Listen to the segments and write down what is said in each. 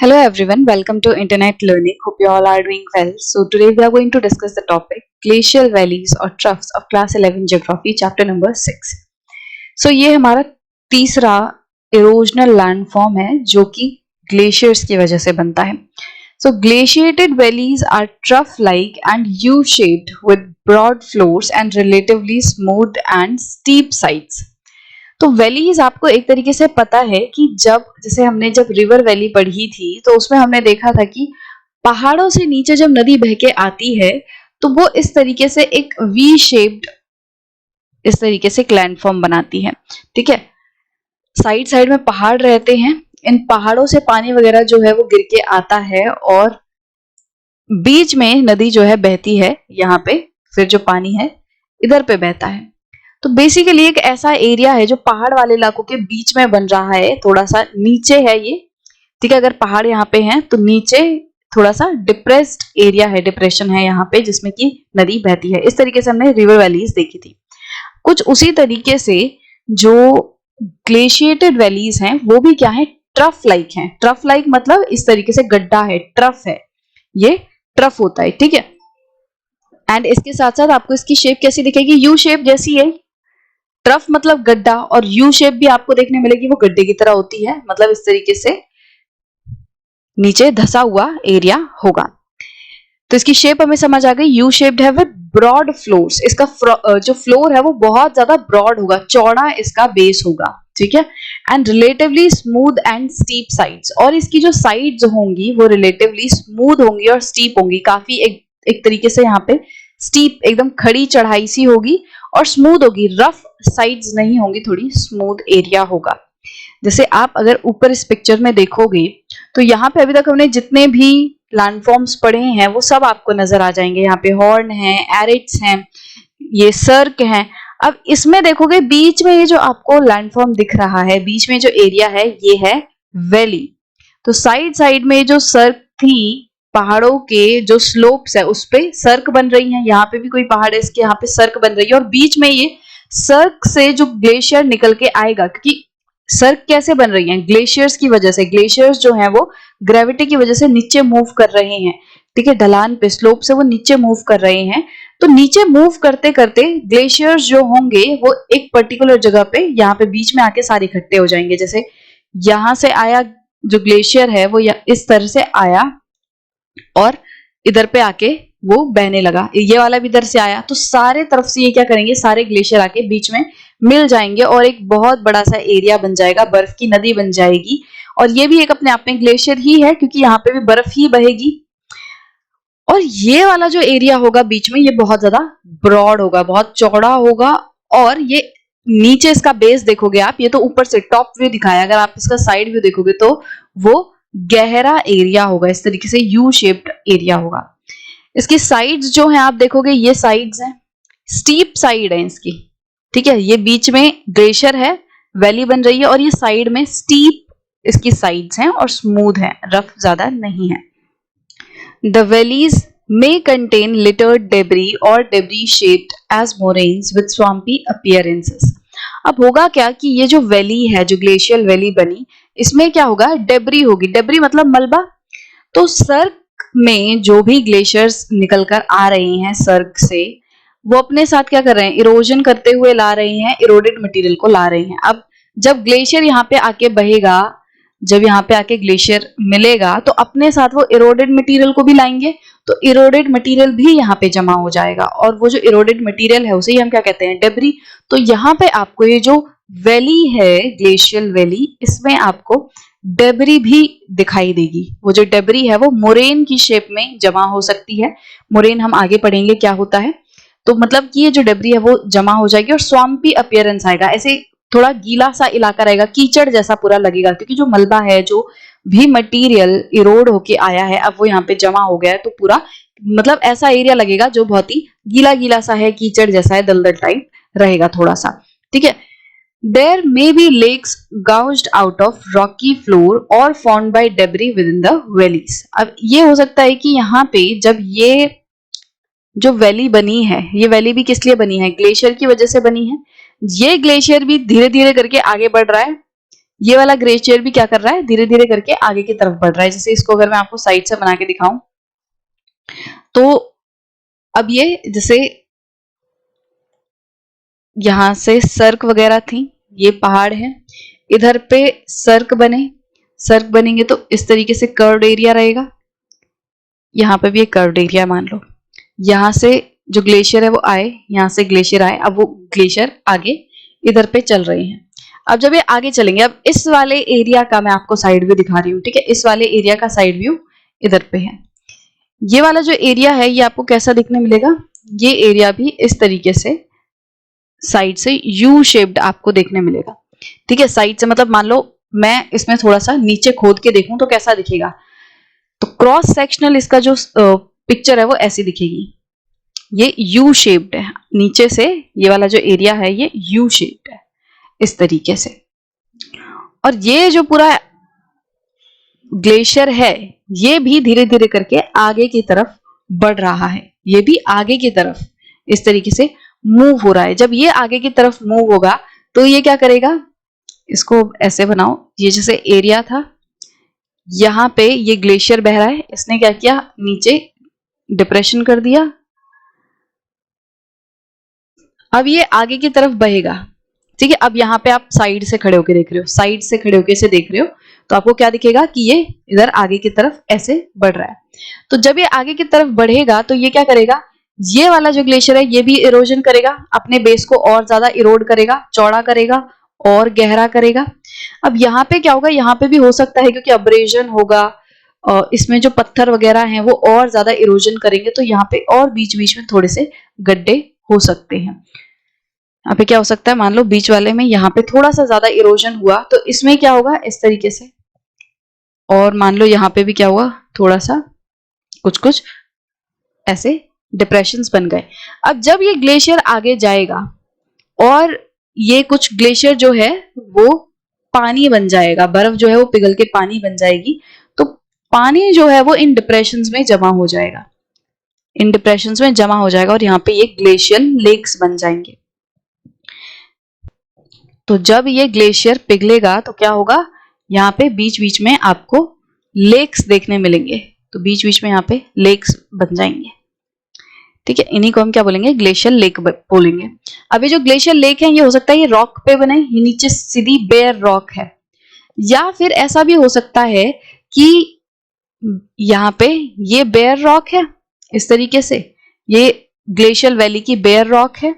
Hello everyone, welcome to Internet Learning. Hope you all are doing well. So today we are going to discuss the topic glacial valleys or troughs of class 11 geography chapter number 6. So ये हमारा तीसरा erosional landform है जो कि glaciers की वजह से बनता है. So glaciated valleys are trough-like and U-shaped with broad floors and relatively smooth and steep sides. तो वैलीज आपको एक तरीके से पता है कि जैसे हमने जब रिवर वैली पढ़ी थी तो उसमें हमने देखा था कि पहाड़ों से नीचे जब नदी बह के आती है तो वो इस तरीके से एक वी शेप्ड इस तरीके से लैंडफॉर्म बनाती है. ठीक है, साइड साइड में पहाड़ रहते हैं, इन पहाड़ों से पानी वगैरह जो है वो गिर के आता है और बीच में नदी जो है बहती है. यहाँ पे फिर जो पानी है इधर पे बहता है. तो बेसिकली एक ऐसा एरिया है जो पहाड़ वाले इलाकों के बीच में बन रहा है, थोड़ा सा नीचे है ये. ठीक है, अगर पहाड़ यहाँ पे हैं तो नीचे थोड़ा सा डिप्रेस्ड एरिया है, डिप्रेशन है यहाँ पे जिसमें कि नदी बहती है. इस तरीके से हमने रिवर वैलीज देखी थी. कुछ उसी तरीके से जो ग्लेशिएटेड वैलीज हैं वो भी क्या है, ट्रफ लाइक है. ट्रफ लाइक मतलब इस तरीके से गड्ढा है, ट्रफ है, ये ट्रफ होता है. ठीक है, एंड इसके साथ साथ आपको इसकी शेप कैसी दिखेगी, यू शेप जैसी है. ट्रफ मतलब गड्ढा और यू शेप भी आपको देखने मिलेगी, वो गड्ढे की तरह होती है, मतलब इस तरीके से नीचे धसा हुआ एरिया होगा. तो इसकी शेप हमें समझ आ गई, यू शेप्ड है विद ब्रॉड फ्लोर्स. इसका जो फ्लोर है वो बहुत ज्यादा ब्रॉड होगा, चौड़ा इसका बेस होगा. ठीक है, and relatively smooth and steep sides. और इसकी जो साइड्स होंगी वो रिलेटिवली स्मूथ होंगी और स्टीप होंगी. काफी एक तरीके से यहाँ पे स्टीप एकदम खड़ी चढ़ाई सी होगी और स्मूथ होगी, रफ साइड्स नहीं होंगी, थोड़ी स्मूथ एरिया होगा. जैसे आप अगर ऊपर इस पिक्चर में देखोगे तो यहाँ पे अभी तक हमने जितने भी लैंडफॉर्म्स पढ़े हैं वो सब आपको नजर आ जाएंगे. यहाँ पे हॉर्न है, एरिट्स हैं, ये सर्क हैं. अब इसमें देखोगे बीच में ये जो आपको लैंडफॉर्म दिख रहा है, बीच में जो एरिया है ये है वैली. तो साइड साइड में जो सर्क थी, पहाड़ों के जो स्लोप्स है उस पे सर्क बन रही है. यहाँ पे भी कोई पहाड़ है, इसके यहाँ पे सर्क बन रही है और बीच में ये सर्क से जो ग्लेशियर निकल के आएगा, क्योंकि सर्क कैसे बन रही है, ग्लेशियर्स की वजह से. ग्लेशियर्स जो है वो ग्रेविटी की वजह से नीचे मूव कर रहे हैं. ठीक है, ढलान पे स्लोप से वो नीचे मूव कर रहे हैं. तो नीचे मूव करते करते ग्लेशियर्स जो होंगे वो एक पर्टिकुलर जगह पे यहाँ पे बीच में आके सारे इकट्ठे हो जाएंगे. जैसे यहां से आया जो ग्लेशियर है वो इस तरह से आया और इधर पे आके वो बहने लगा, ये वाला भी इधर से आया, तो सारे तरफ से ये क्या करेंगे, सारे ग्लेशियर आके बीच में मिल जाएंगे और एक बहुत बड़ा सा एरिया बन जाएगा, बर्फ की नदी बन जाएगी. और ये भी एक अपने आप में ग्लेशियर ही है क्योंकि यहाँ पे भी बर्फ ही बहेगी. और ये वाला जो एरिया होगा बीच में ये बहुत ज्यादा ब्रॉड होगा, बहुत चौड़ा होगा. और ये नीचे इसका बेस देखोगे आप, ये तो ऊपर से टॉप व्यू दिखाया, अगर आप इसका साइड व्यू देखोगे तो वो गहरा एरिया होगा, इस तरीके से यू शेप्ड एरिया होगा. इसकी साइड्स जो है आप देखोगे ये साइड्स हैं, स्टीप साइड है इसकी. ठीक है, ये बीच में ग्लेशियर है, वैली बन रही है और ये साइड में स्टीप इसकी साइड्स हैं और स्मूथ है, रफ ज्यादा नहीं है. The valleys may contain littered debris or debris shaped as moraines with swampy appearances. अब होगा क्या कि ये जो वैली है, जो ग्लेशियल वैली बनी, इसमें क्या होगा, डेब्री होगी. डेब्री मतलब मलबा. तो सर्क में जो भी ग्लेशियर्स निकलकर आ रहे हैं सर्क से, वो अपने साथ क्या कर रहे हैं, इरोजन करते हुए ला रहे हैं, इरोडेड मटेरियल को ला रहे हैं. अब जब ग्लेशियर यहाँ पे आके बहेगा, जब यहाँ पे आके ग्लेशियर मिलेगा तो अपने साथ वो इरोडेड मटेरियल को भी लाएंगे, तो इरोडेड मटेरियल भी यहाँ पे जमा हो जाएगा और वो जो इरोडेड मटेरियल है उसे ही हम क्या कहते हैं, डेब्री. तो यहाँ पे आपको ये जो वैली है, ग्लेशियल वैली, इसमें आपको डेब्री भी दिखाई देगी. वो जो डेब्री है वो मोरेन की शेप में जमा हो सकती है. मोरेन हम आगे पढ़ेंगे क्या होता है. तो मतलब कि ये जो डेब्री है वो जमा हो जाएगी और स्वाम्पी अपीयरेंस आएगा, ऐसे थोड़ा गीला सा इलाका रहेगा, कीचड़ जैसा पूरा लगेगा, क्योंकि जो मलबा है, जो भी मटेरियल इरोड होके आया है अब वो यहाँ पे जमा हो गया है, तो पूरा मतलब ऐसा एरिया लगेगा जो बहुत ही गीला गीला सा है, कीचड़ जैसा है, दलदल टाइप रहेगा थोड़ा सा. ठीक है, there may be lakes gouged out of rocky floor और formed by debris within the valleys. अब ये हो सकता है कि यहाँ पे जब ये जो वैली बनी है, ये वैली भी किस लिए बनी है, ग्लेशियर की वजह से बनी है. ये ग्लेशियर भी धीरे धीरे करके आगे बढ़ रहा है, ये वाला ग्लेशियर भी क्या कर रहा है, धीरे धीरे करके आगे की तरफ बढ़ रहा है। जैसे इसको अगर मैं आपको साइड से बना के दिखाऊं तो अब ये जैसे यहां से सर्क वगैरह थी, ये पहाड़ है, इधर पे सर्क बनेंगे तो इस तरीके से कर्व्ड एरिया रहेगा। यहाँ पे भी एक कर्व्ड एरिया मान लो। यहाँ से जो ग्लेशियर है वो आए, यहाँ से ग्लेशियर आए, अब वो ग्लेशियर आगे इधर पे चल रहे हैं। अब जब ये आगे चलेंगे, अब इस वाले एरिया का मैं आपको साइड व्यू दिखा रही हूँ, ठीक है। इस वाले एरिया का साइड व्यू इधर पे है। ये वाला जो एरिया है ये आपको कैसा दिखने मिलेगा, ये एरिया भी इस तरीके से साइड से यू शेप्ड आपको देखने मिलेगा, ठीक है। साइड से मतलब मान लो मैं इसमें थोड़ा सा नीचे खोद के देखूं तो कैसा दिखेगा, तो क्रॉस सेक्शनल इसका जो पिक्चर है वो ऐसी दिखेगी। ये यू शेप्ड है, नीचे से ये वाला जो एरिया है ये यू शेप्ड है इस तरीके से। और ये जो पूरा ग्लेशियर है ये भी धीरे धीरे करके आगे की तरफ बढ़ रहा है, ये भी आगे की तरफ इस तरीके से मूव हो रहा है। जब ये आगे की तरफ मूव होगा तो ये क्या करेगा, इसको ऐसे बनाओ, ये जैसे एरिया था यहां पे ये ग्लेशियर बह रहा है, इसने क्या किया, नीचे डिप्रेशन कर दिया। अब ये आगे की तरफ बहेगा, ठीक है। अब यहाँ पे आप साइड से खड़े होकर देख रहे हो, साइड से खड़े होकर इसे देख रहे हो तो आपको क्या दिखेगा कि ये इधर आगे की तरफ ऐसे बढ़ रहा है। तो जब ये आगे की तरफ बढ़ेगा तो ये क्या करेगा, ये वाला जो ग्लेशियर है ये भी इरोजन करेगा, अपने बेस को और ज्यादा इरोड करेगा, चौड़ा करेगा और गहरा करेगा। अब यहाँ पे क्या होगा, यहाँ पे भी हो सकता है क्योंकि अब्रेजन होगा, इसमें जो पत्थर वगैरह हैं वो और ज्यादा इरोजन करेंगे, तो यहाँ पे और बीच बीच में थोड़े से गड्ढे हो सकते हैं। यहाँ पे क्या हो सकता है, मान लो बीच वाले में यहाँ पे थोड़ा सा ज्यादा इरोजन हुआ तो इसमें क्या होगा इस तरीके से, और मान लो यहाँ पे भी क्या हुआ, थोड़ा सा कुछ कुछ ऐसे डिप्रेशंस बन गए। अब जब ये ग्लेशियर आगे जाएगा और ये कुछ ग्लेशियर जो है वो पानी बन जाएगा, बर्फ जो है वो पिघल के पानी बन जाएगी, तो पानी जो है वो इन डिप्रेशंस में जमा हो जाएगा, इन डिप्रेशंस में जमा हो जाएगा और यहाँ पे ये ग्लेशियल लेक्स बन जाएंगे। तो जब ये ग्लेशियर पिघलेगा तो क्या होगा, यहाँ पे बीच बीच में आपको लेक्स देखने मिलेंगे, तो बीच बीच में यहाँ पे लेक्स बन जाएंगे, ठीक है। इन्हीं को हम क्या बोलेंगे, ग्लेशियल लेक बोलेंगे। अब ये जो ग्लेशियल लेक है ये हो सकता है ये रॉक पे बने, ये नीचे सीधी बेयर रॉक है, या फिर ऐसा भी हो सकता है कि यहाँ पे ये बेयर रॉक है इस तरीके से, ये ग्लेशियल वैली की बेयर रॉक है,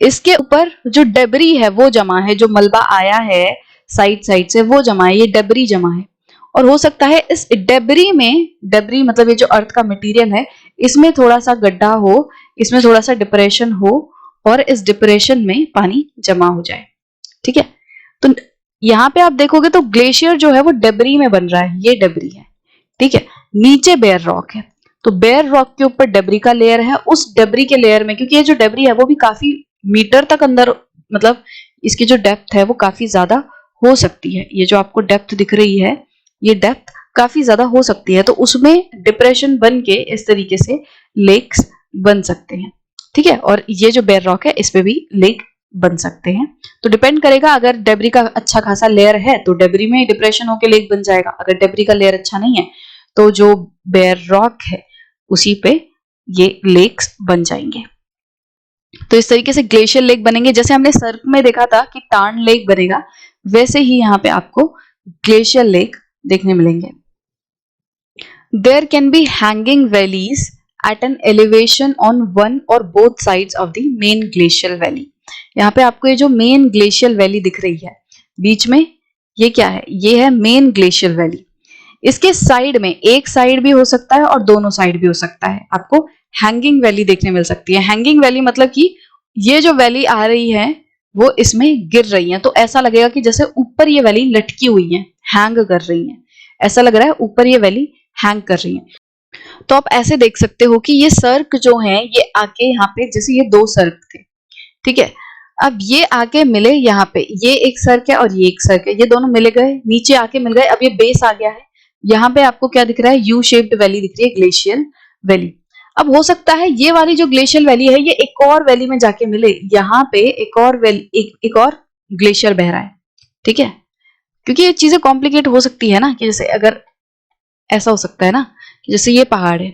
इसके ऊपर जो डेबरी है वो जमा है, जो मलबा आया है साइड साइड से वो जमा है, ये डेबरी जमा है। और हो सकता है इस डेबरी में, डेबरी मतलब ये जो अर्थ का मटेरियल है, इसमें थोड़ा सा गड्ढा हो, इसमें थोड़ा सा डिप्रेशन हो और इस डिप्रेशन में पानी जमा हो जाए, ठीक है। तो यहाँ पे आप देखोगे तो ग्लेशियर जो है वो डेबरी में बन रहा है, ये डेबरी है, ठीक है। नीचे बेयर रॉक है, तो बेयर रॉक के ऊपर डेबरी का लेयर है, उस डेबरी के लेयर में, क्योंकि ये जो डेबरी है वो भी काफी मीटर तक अंदर, मतलब इसकी जो डेप्थ है वो काफी ज्यादा हो सकती है, ये जो आपको डेप्थ दिख रही है ये डेप्थ काफी ज्यादा हो सकती है, तो उसमें डिप्रेशन बन के इस तरीके से लेक्स बन सकते हैं, ठीक है। और ये जो बेयर रॉक है इस पे भी लेक बन सकते हैं, तो डिपेंड करेगा, अगर डेबरी का अच्छा खासा लेयर है तो डेबरी में डिप्रेशन होके लेक बन जाएगा, अगर डेबरी का लेयर अच्छा नहीं है तो जो बेयर रॉक है उसी पे ये लेक्स बन जाएंगे। तो इस तरीके से ग्लेशियर लेक बनेंगे, जैसे हमने सर्क में देखा था कि टार्न लेक बनेगा, वैसे ही यहाँ पे आपको ग्लेशियर लेक देखने मिलेंगे। There can be hanging valleys at an elevation on one or both sides of the main glacier valley. यहाँ पे आपको ये जो मेन ग्लेशियर वैली दिख रही है बीच में, ये क्या है, ये है मेन ग्लेशियर वैली। इसके साइड में, एक साइड भी हो सकता है और दोनों साइड भी हो सकता है, आपको हैंगिंग वैली देखने मिल सकती है। हैंगिंग वैली मतलब कि ये जो वैली आ रही है वो इसमें गिर रही है, तो ऐसा लगेगा कि जैसे ऊपर ये वैली लटकी हुई है, हैंग कर रही है, ऐसा लग रहा है ऊपर ये वैली हैंग कर रही है। तो आप ऐसे देख सकते हो कि ये सर्क जो है ये आके यहाँ पे, जैसे ये दो सर्क थे, ठीक है, अब ये आके मिले यहाँ पे, ये एक सर्क है और ये एक सर्क है, ये दोनों मिले गए, नीचे आके मिल गए, अब ये बेस आ गया है, यहाँ पे आपको क्या दिख रहा है, यू शेप्ड वैली दिख रही है, ग्लेशियल वैली। अब हो सकता है ये वाली जो ग्लेशियल वैली है ये एक और वैली में जाके मिले, यहाँ पे एक और वैली, एक और ग्लेशियर बह रहा है, ठीक है। क्योंकि ये चीजें कॉम्प्लिकेट हो सकती है ना, कि जैसे अगर ऐसा हो सकता है ना कि जैसे ये पहाड़ है,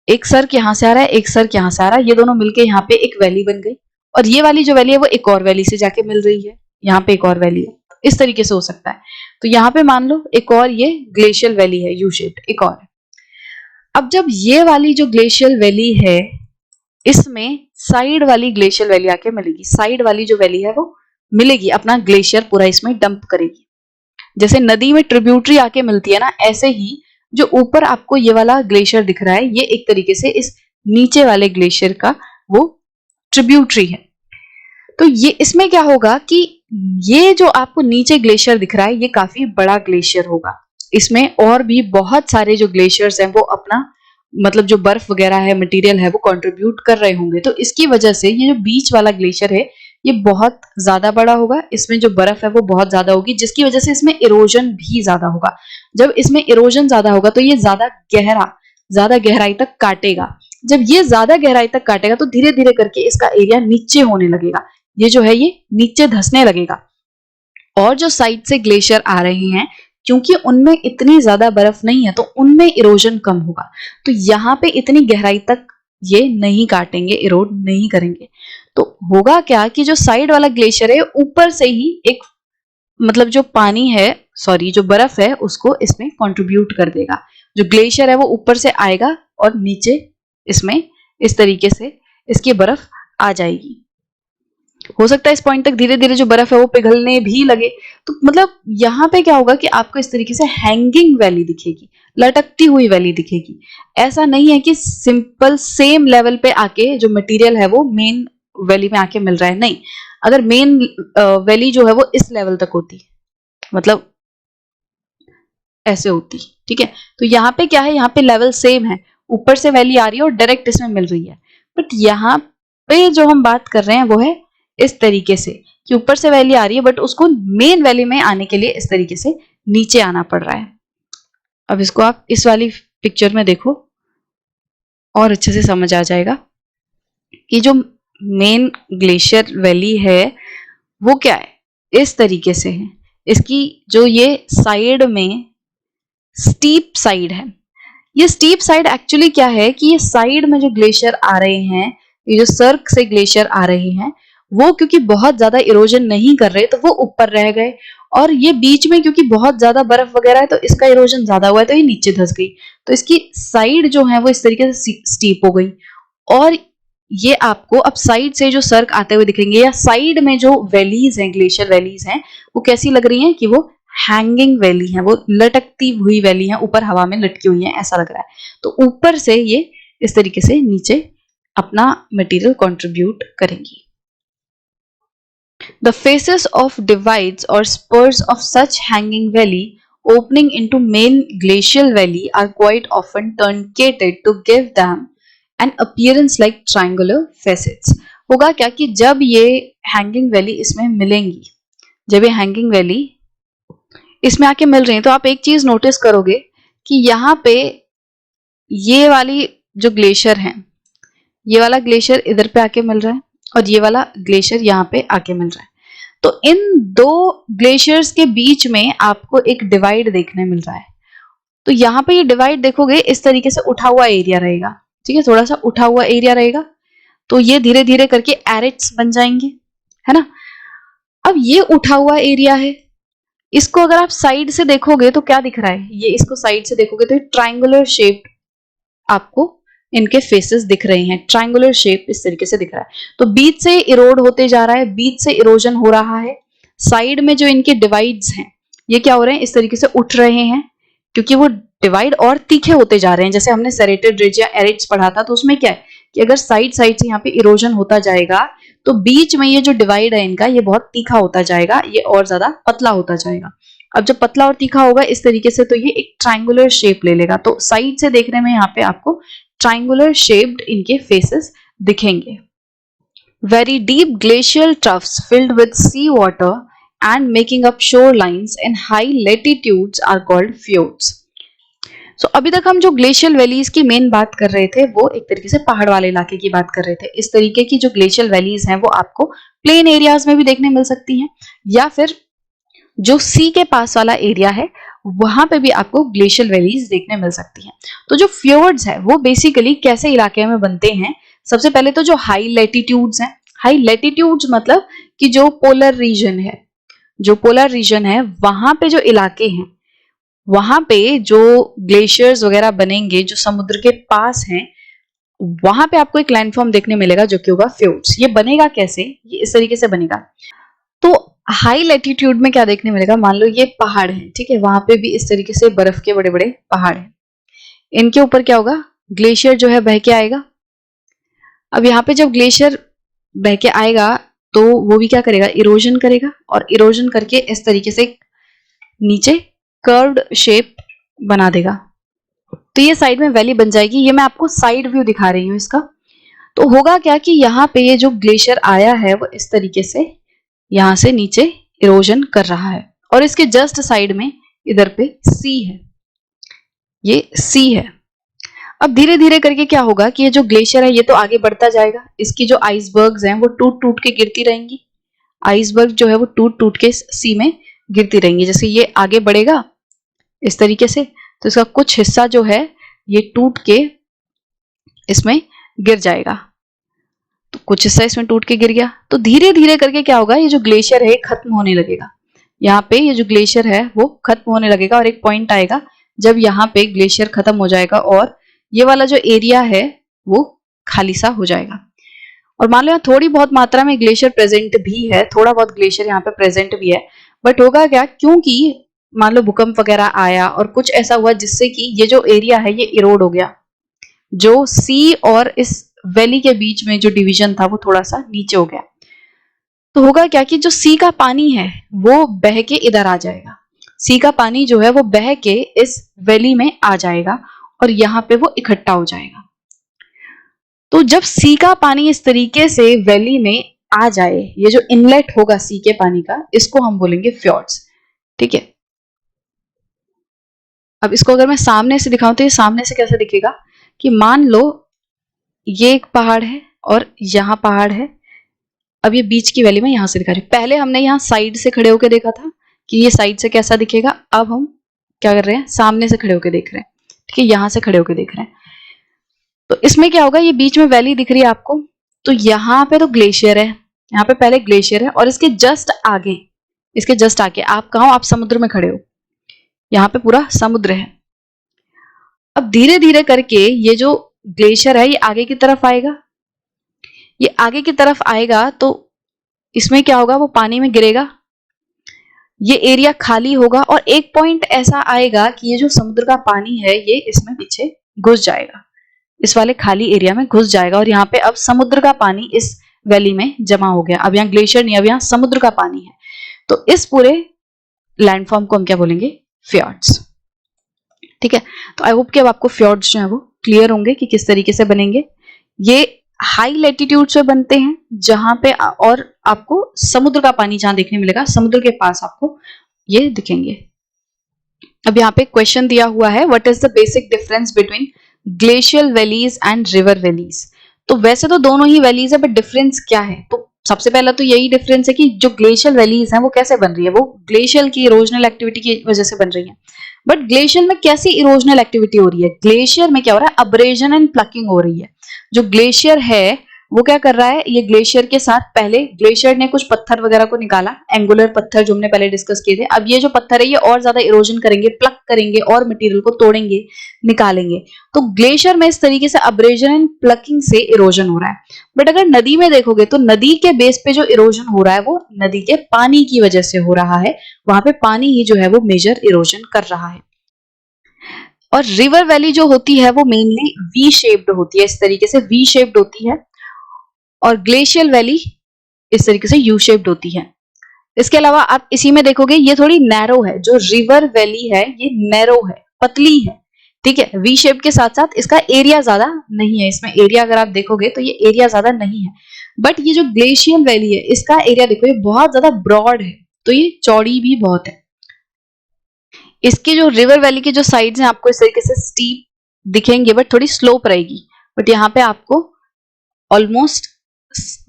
एक सर्क यहाँ से आ रहा है, एक सर्क यहाँ से आ रहा है, ये दोनों मिलके यहाँ पे एक वैली बन गई, और ये वाली जो वैली है वो एक और वैली से जाके मिल रही है, यहाँ पे एक और वैली है, इस तरीके से हो सकता है। तो यहाँ पे मान लो एक और ये ग्लेशियल वैली है, यू शेप्ड एक और। अब जब ये वाली जो ग्लेशियल वैली है, इसमें साइड वाली ग्लेशियल वैली आके मिलेगी, साइड वाली जो वैली है वो मिलेगी, अपना ग्लेशियर पूरा इसमें डंप करेगी। जैसे नदी में ट्रिब्यूटरी आके मिलती है ना, ऐसे ही जो ऊपर आपको ये वाला ग्लेशियर दिख रहा है, ये एक तरीके से इस नीचे वाले ग्लेशियर का वो ट्रिब्यूटरी है। तो ये इसमें क्या होगा कि ये जो आपको नीचे ग्लेशियर दिख रहा है, ये काफी बड़ा ग्लेशियर होगा। इसमें और भी बहुत सारे जो ग्लेशियर्स हैं वो अपना मतलब जो बर्फ वगैरह है, मटेरियल है, वो कंट्रीब्यूट कर रहे होंगे। तो इसकी वजह से ये जो बीच वाला ग्लेशियर है ये बहुत ज्यादा बड़ा होगा, इसमें जो बर्फ है वो बहुत ज्यादा होगी, जिसकी वजह से इसमें इरोजन भी ज्यादा होगा। जब इसमें इरोजन ज्यादा होगा तो ये ज्यादा गहराई तक काटेगा। जब ये ज्यादा गहराई तक काटेगा तो धीरे धीरे करके इसका एरिया नीचे होने लगेगा, ये जो है ये नीचे धंसने लगेगा। और जो साइड से ग्लेशियर आ रहे हैं, क्योंकि उनमें इतनी ज्यादा बर्फ नहीं है तो उनमें इरोजन कम होगा, तो यहाँ पे इतनी गहराई तक ये नहीं काटेंगे, इरोड नहीं करेंगे। तो होगा क्या कि जो साइड वाला ग्लेशियर है ऊपर से ही एक मतलब जो पानी है, सॉरी जो बर्फ है, उसको इसमें कंट्रीब्यूट कर देगा। जो ग्लेशियर है वो ऊपर से आएगा और नीचे इसमें इस तरीके से इसकी बर्फ आ जाएगी। हो सकता है इस पॉइंट तक धीरे धीरे जो बर्फ है वो पिघलने भी लगे। तो मतलब यहाँ पे क्या होगा कि आपको इस तरीके से हैंगिंग वैली दिखेगी, लटकती हुई वैली दिखेगी। ऐसा नहीं है कि सिंपल सेम लेवल पे आके जो मटेरियल है वो मेन वैली में आके मिल रहा है, नहीं। अगर मेन वैली जो है वो इस लेवल तक होती, मतलब ऐसे होती, ठीक है। तो यहाँ पे क्या है, यहाँ पे लेवल सेम है, ऊपर से वैली आ रही है और डायरेक्ट इसमें मिल रही है। बट यहाँ पे जो हम बात कर रहे हैं वो है इस तरीके से कि ऊपर से वैली आ रही है, बट उसको मेन वैली में आने के लिए इस तरीके से नीचे आना पड़ रहा है। अब इसको आप इस वाली पिक्चर में देखो और अच्छे से समझ आ जाएगा कि जो मेन ग्लेशियर वैली है वो क्या है, इस तरीके से है। इसकी जो ये साइड में स्टीप साइड है, ये स्टीप साइड एक्चुअली क्या है कि ये साइड में जो ग्लेशियर आ रहे हैं, ये जो सर्क से ग्लेशियर आ रहे हैं, वो क्योंकि बहुत ज्यादा इरोजन नहीं कर रहे तो वो ऊपर रह गए, और ये बीच में क्योंकि बहुत ज्यादा बर्फ वगैरह है तो इसका इरोजन ज्यादा हुआ है तो ये नीचे धंस गई। तो इसकी साइड जो है वो इस तरीके से स्टीप हो गई, और ये आपको अब साइड से जो सर्क आते हुए दिखेंगे, या साइड में जो वैलीज हैं, ग्लेशियर वैलीज हैं, वो कैसी लग रही हैं कि वो हैंगिंग वैली है, वो लटकती हुई वैली है, ऊपर हवा में लटकी हुई है, ऐसा लग रहा है। तो ऊपर से ये इस तरीके से नीचे अपना मटेरियल कंट्रीब्यूट करेंगी। The faces of divides or spurs of such hanging valley opening into main glacial valley are quite often truncated to give them an appearance like triangular facets। होगा क्या कि जब ये हैंगिंग वैली इसमें मिलेंगी, जब ये हैंगिंग वैली इसमें आके मिल रही है, तो आप एक चीज नोटिस करोगे कि यहाँ पे ये वाली जो ग्लेशियर है, ये वाला ग्लेशियर इधर पे आके मिल रहा है और ये वाला ग्लेशियर यहाँ पे आके मिल रहा है। तो इन दो ग्लेशियर्स के बीच में आपको एक डिवाइड देखने मिल रहा है। तो यहाँ पे ये डिवाइड देखोगे इस तरीके से उठा हुआ एरिया रहेगा, ठीक है, थोड़ा सा उठा हुआ एरिया रहेगा। तो ये धीरे धीरे करके एरिट्स बन जाएंगे, है ना। अब ये उठा हुआ एरिया है, इसको अगर आप साइड से देखोगे तो क्या दिख रहा है, ये इसको साइड से देखोगे तो ट्रायंगुलर शेप आपको इनके फेसेस दिख रहे हैं, ट्रायंगुलर शेप इस तरीके से दिख रहा है। तो बीच से इरोड होते जा रहा है, बीच से इरोजन हो रहा है। साइड में जो इनके डिवाइड्स हैं ये क्या हो रहे हैं, इस तरीके से उठ रहे हैं, क्योंकि वो डिवाइड और तीखे होते जा रहे हैं। जैसे हमने सेरेटेड रिज या एरिट्स पढ़ा था, तो उसमें क्या है कि अगर साइड साइड से यहाँ पे इरोजन होता जाएगा तो बीच में ये जो डिवाइड है इनका, ये बहुत तीखा होता जाएगा, ये और ज्यादा पतला होता जाएगा। अब जब पतला और तीखा होगा इस तरीके से, तो ये एक ट्रायंगुलर शेप ले लेगा। तो साइड से देखने में यहाँ पे आपको ट्रायंगुलर शेप्ड इनके फेसेस दिखेंगे। Very deep glacial troughs filled with sea water and making up shorelines in high latitudes are called fjords। So, अभी तक हम जो ग्लेशियल वैलीज की मेन बात कर रहे थे वो एक तरीके से पहाड़ वाले इलाके की बात कर रहे थे। इस तरीके की जो ग्लेशियल वैलीज हैं वो आपको प्लेन एरियाज में भी देखने मिल सकती हैं, या फिर जो सी के पास वाला एरिया है वहां पे भी आपको ग्लेशियल वैलीज देखने मिल सकती हैं। तो जो फ्योर्ड्स है वो बेसिकली कैसे इलाके में बनते हैं? सबसे पहले तो जो हाई लैटिट्यूड्स हैं, हाई लैटिट्यूड्स मतलब कि जो पोलर रीजन है, जो पोलर रीजन है वहां पे जो इलाके हैं वहां पे जो ग्लेशियर्स वगैरह बनेंगे जो समुद्र के पास हैं, वहां पे आपको एक लैंडफॉर्म देखने मिलेगा जो कि होगा फ्योर्ड्स। ये बनेगा कैसे? ये इस तरीके से बनेगा। तो हाई लैटिट्यूड में क्या देखने मिलेगा? मान लो ये पहाड़ है, ठीक है, वहां पे भी इस तरीके से बर्फ के बड़े बड़े पहाड़ हैं। इनके ऊपर क्या होगा? ग्लेशियर जो है बह के आएगा। अब यहाँ पे जब ग्लेशियर बह के आएगा तो वो भी क्या करेगा? इरोजन करेगा, और इरोजन करके इस तरीके से नीचे कर्व्ड शेप बना देगा। तो ये साइड में वैली बन जाएगी। ये मैं आपको साइड व्यू दिखा रही हूँ इसका। तो होगा क्या कि यहाँ पे ये जो ग्लेशियर आया है वो इस तरीके से यहां से नीचे इरोजन कर रहा है, और इसके जस्ट साइड में इधर पे सी है, ये सी है। अब धीरे धीरे करके क्या होगा कि ये जो ग्लेशियर है ये तो आगे बढ़ता जाएगा, इसकी जो आइसबर्ग्स हैं वो टूट टूट के गिरती रहेंगी। आइसबर्ग जो है वो टूट टूट के सी में गिरती रहेंगी। जैसे ये आगे बढ़ेगा इस तरीके से तो इसका कुछ हिस्सा जो है ये टूट के इसमें गिर जाएगा, तो कुछ हिस्सा इसमें टूट के गिर गया। तो धीरे धीरे करके क्या होगा? ये जो ग्लेशियर है खत्म होने लगेगा। यहाँ पे ये जो ग्लेशियर है वो खत्म होने लगेगा, और एक पॉइंट आएगा जब यहाँ पे ग्लेशियर खत्म हो जाएगा और ये वाला जो एरिया है वो खाली सा हो जाएगा। और मान लो यहाँ थोड़ी बहुत मात्रा में ग्लेशियर प्रेजेंट भी है, थोड़ा बहुत ग्लेशियर यहाँ पे प्रेजेंट भी है, बट होगा क्या? क्योंकि मान लो भूकंप वगैरह आया और कुछ ऐसा हुआ जिससे कि ये जो एरिया है ये इरोड हो गया, जो सी और इस वैली के बीच में जो डिवीजन था वो थोड़ा सा नीचे हो गया। तो होगा क्या कि जो सी का पानी है वो बह के इधर आ जाएगा। सी का पानी जो है वो बह के इस वैली में आ जाएगा और यहाँ पे वो इकट्ठा हो जाएगा। तो जब सी का पानी इस तरीके से वैली में आ जाए, ये जो इनलेट होगा सी के पानी का, इसको हम बोलेंगे फ्योर्ड्स। ठीक है, अब इसको अगर मैं सामने से दिखाऊं तो ये सामने से कैसे दिखेगा कि मान लो ये एक पहाड़ है और यहाँ पहाड़ है। अब ये बीच की वैली में यहां से दिखा रही हूं। पहले हमने यहाँ साइड से खड़े होकर देखा था कि ये साइड से कैसा दिखेगा। अब हम क्या कर रहे हैं? सामने से खड़े होकर देख रहे हैं। ठीक है, यहां से खड़े होकर देख रहे हैं। तो इसमें क्या होगा? ये बीच में वैली दिख रही है आपको, तो यहाँ पे तो ग्लेशियर है, यहाँ पे पहले ग्लेशियर है, और इसके जस्ट आगे, इसके जस्ट आगे आप कहा हो? आप समुद्र में खड़े हो, यहाँ पे पूरा समुद्र है। अब धीरे धीरे करके ये जो ग्लेशियर है ये आगे की तरफ आएगा। ये आगे की तरफ आएगा तो इसमें क्या होगा? वो पानी में गिरेगा, ये एरिया खाली होगा, और एक पॉइंट ऐसा आएगा कि ये जो समुद्र का पानी है ये इसमें पीछे घुस जाएगा, इस वाले खाली एरिया में घुस जाएगा, और यहाँ पे अब समुद्र का पानी इस वैली में जमा हो गया। अब यहाँ ग्लेशियर नहीं, अब यहाँ समुद्र का पानी है। तो इस पूरे लैंडफॉर्म को हम क्या बोलेंगे? फ्योर्ड्स। ठीक है, तो आई होप कि अब आपको फ्योर्ड्स जो है वो क्लियर होंगे कि किस तरीके से बनेंगे। ये हाई लैटिट्यूड पे बनते हैं जहां पे, और आपको समुद्र का पानी जहां देखने मिलेगा, समुद्र के पास आपको ये दिखेंगे। अब यहाँ पे क्वेश्चन दिया हुआ है, what is the basic difference between glacial valleys and river valleys. तो वैसे तो दोनों ही वैलीज है, बट डिफरेंस क्या है? तो सबसे पहला तो यही डिफरेंस है कि जो ग्लेशियल वैलीज हैं वो कैसे बन रही है, वो ग्लेशियल की इरोजनल एक्टिविटी की वजह से बन रही है। बट ग्लेशियर में कैसी इरोजनल एक्टिविटी हो रही है? ग्लेशियर में क्या हो रहा है? अब्रेजन एंड प्लकिंग हो रही है। जो ग्लेशियर है वो क्या कर रहा है? ये ग्लेशियर के साथ पहले ग्लेशियर ने कुछ पत्थर वगैरह को निकाला, एंगुलर पत्थर जो हमने पहले डिस्कस किए थे। अब ये जो पत्थर है ये और ज्यादा इरोजन करेंगे, प्लक करेंगे और मटेरियल को तोड़ेंगे, निकालेंगे। तो ग्लेशियर में इस तरीके से अब्रेजन एंड प्लकिंग से इरोजन हो रहा है। बट अगर नदी में देखोगे तो नदी के बेस पे जो इरोजन हो रहा है वो नदी के पानी की वजह से हो रहा है। वहां पे पानी ही जो है वो मेजर इरोजन कर रहा है। और रिवर वैली जो होती है वो मेनली वी शेप्ड होती है, इस तरीके से वी शेप्ड होती है, और ग्लेशियल वैली इस तरीके से यू शेप्ड होती है। इसके अलावा आप इसी में देखोगे ये थोड़ी नैरो है, जो रिवर वैली है ये नैरो है, पतली है। ठीक है, वी शेप के साथ साथ इसका एरिया ज्यादा नहीं है। इसमें एरिया अगर आप देखोगे तो ये एरिया ज्यादा नहीं है। बट ये जो ग्लेशियल वैली है इसका एरिया देखो ये बहुत ज्यादा ब्रॉड है, तो ये चौड़ी भी बहुत है। इसकी जो रिवर वैली की जो साइड्स हैं आपको इस तरीके से स्टीप दिखेंगे, बट थोड़ी स्लोप रहेगी। बट यहाँ पे आपको ऑलमोस्ट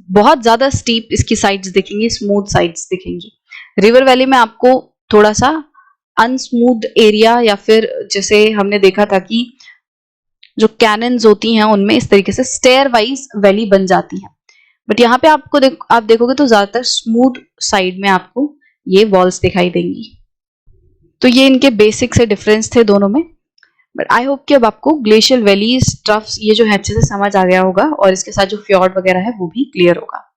बहुत ज्यादा स्टीप इसकी साइड्स दिखेंगी, स्मूथ साइड्स दिखेंगी। रिवर वैली में आपको थोड़ा सा अनस्मूथ एरिया, या फिर जैसे हमने देखा था कि जो कैनन्स होती हैं उनमें इस तरीके से स्टेयर वाइज वैली बन जाती है। बट यहाँ पे आप देखोगे तो ज्यादातर स्मूथ साइड में आपको ये वॉल्स दिखाई देंगी। तो ये इनके बेसिक से डिफरेंस थे दोनों में। बट आई होप कि अब आपको ग्लेशियल वैलीज, ट्रफ्स ये जो है अच्छे से समझ आ गया होगा, और इसके साथ जो फ्यॉर्ड वगैरह है वो भी क्लियर होगा।